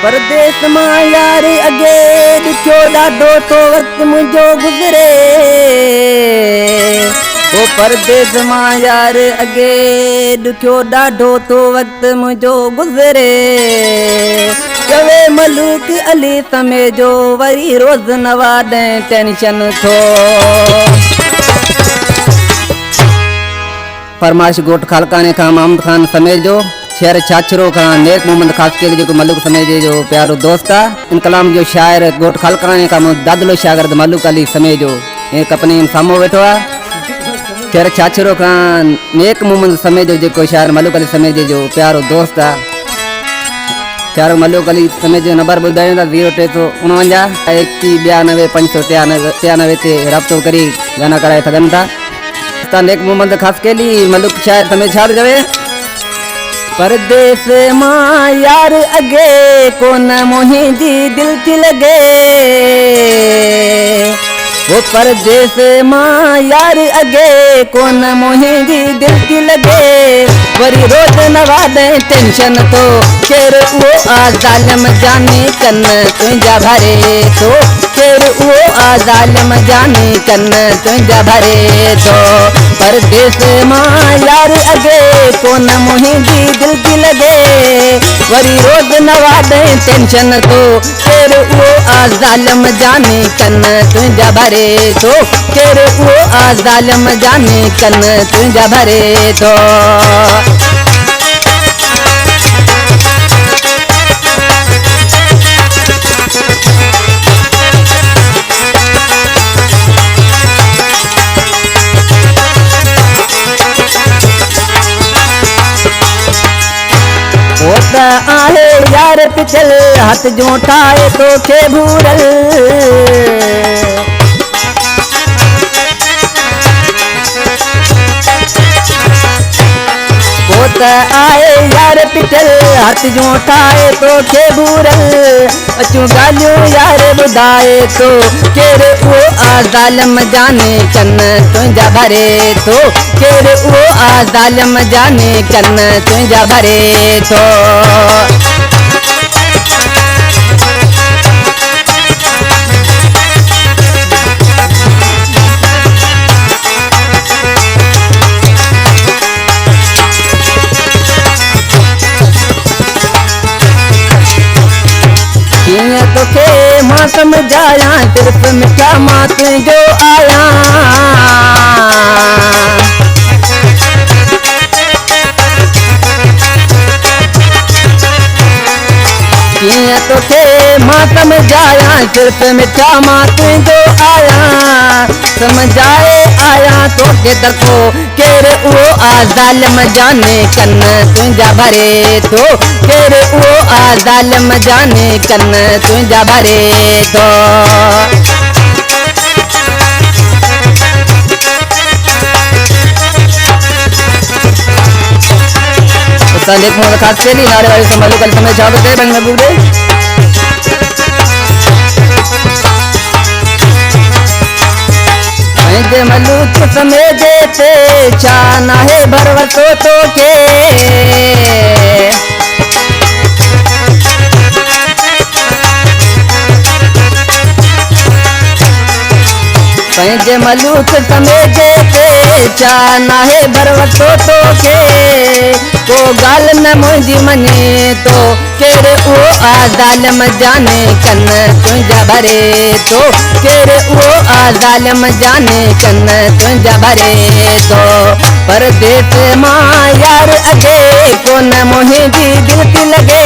परदेस मां यार अगे ॾिठो ॾाढो तो वक़्तु मुंहिंजो गुज़रे। ओ परदेस मां यार अगे ॾिठो ॾाढो तो वक़्तु मुंहिंजो गुज़रे। चवे मलूक अली समय जो वरी रोज़ नवाॾे टेंशन थो। फरमाइश गोट खालकाने का महमूद खान समय जो शेर छाछरो का नेक मोहम्मद खास के जो मलूक समय जो प्यारो दोस्त इन कलाम जो शायर गोट खालकाने का दादलो शागिर्द मलूक अली समय जो एक अपने सामो बैठो है। शेर छाछरो का नेक मोहम्मद समय जो शायर मलूक अली समय जो प्यारो दोस्त है। शायर मलूक अली समय जो नंबर बुधाई 0 91 593 ते रब्तो करी गाना कराए सघन था। नेक मोहम्मद खास के लिए मलूक शायर समय छाड़ जावे। परदेस मां यार अगे कोन मुंहिंजी दिल थी लगे। वो परदेस मां यार अगे कोन मुंहिंजी दिल थी लगे। वरी रोज नवाॾे टेंशन तो केर उहो आ ज़ालिम जाने कन तुंहिंजा भरे थो। केर उहो आ ज़ालिम जाने कन तुंहिंजा भरे थो। परदेस मां यार अगे कोन मुंहिंजी दिल थी लगे। वरी रोज नवाॾे टेंशन तो केर उहो आ ज़ालिम जाने कन तुंहिंजा भरे थो। केर उहो आ ज़ालिम जाने कन तुंहिंजा भरे थो। होता आहे यार पिछल हथ जो ठाए तो के भूरल। होता आहे यार पिछल हथ जो ठाए तो के भूरल। अचूं ॻाल्हियूं यार ॿुधाए तो केर उहो आ ज़ालिम जाने कन तुंहिंजा भरे थो। केर उहो आ ज़ालिम जाने कन तुंहिंजा भरे थो। तोखे मां समझाया सिर्फ मिठा मां तुंहिंजो आया। कीअं तोखे मां समझाया सिर्फ मिठा मां तुंहिंजो आया। समझाए आया तोखे दफ़ो केर उहो आ ज़ालिम जाने कन तुंहिंजा भरे थो। केर उहो आ ज़ालिम जाने कन तुंहिंजा भरे थो। नेक मोहम्मद खास के लिए नारे वाले मलूक अली समय छाड़ दे बंग महबूब रे। जे मलूक समय जे छा नाहे भरवतो तो के। पंहिंजे मलूक समय जे छा नाहे भरवतो तो के। को ॻाल्हि न मुंहिंजी मञे तो केर उहो आ ज़ालिम जाने कन तुंहिंजा भरे थो। केर उहो आ ज़ालिम जाने कन तुंहिंजा भरे थो। परदेस मां यार अगे कोन मुंहिंजी दिल थी लगे।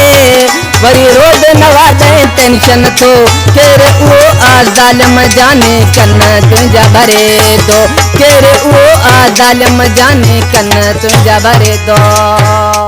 वरी रोज़ नवाॾे टेंशन थो केर उहो आ ज़ालिम जाने कन तुंहिंजा भरे थो। केर उहो आ ज़ालिम जाने कन तुंहिंजा भरे थो।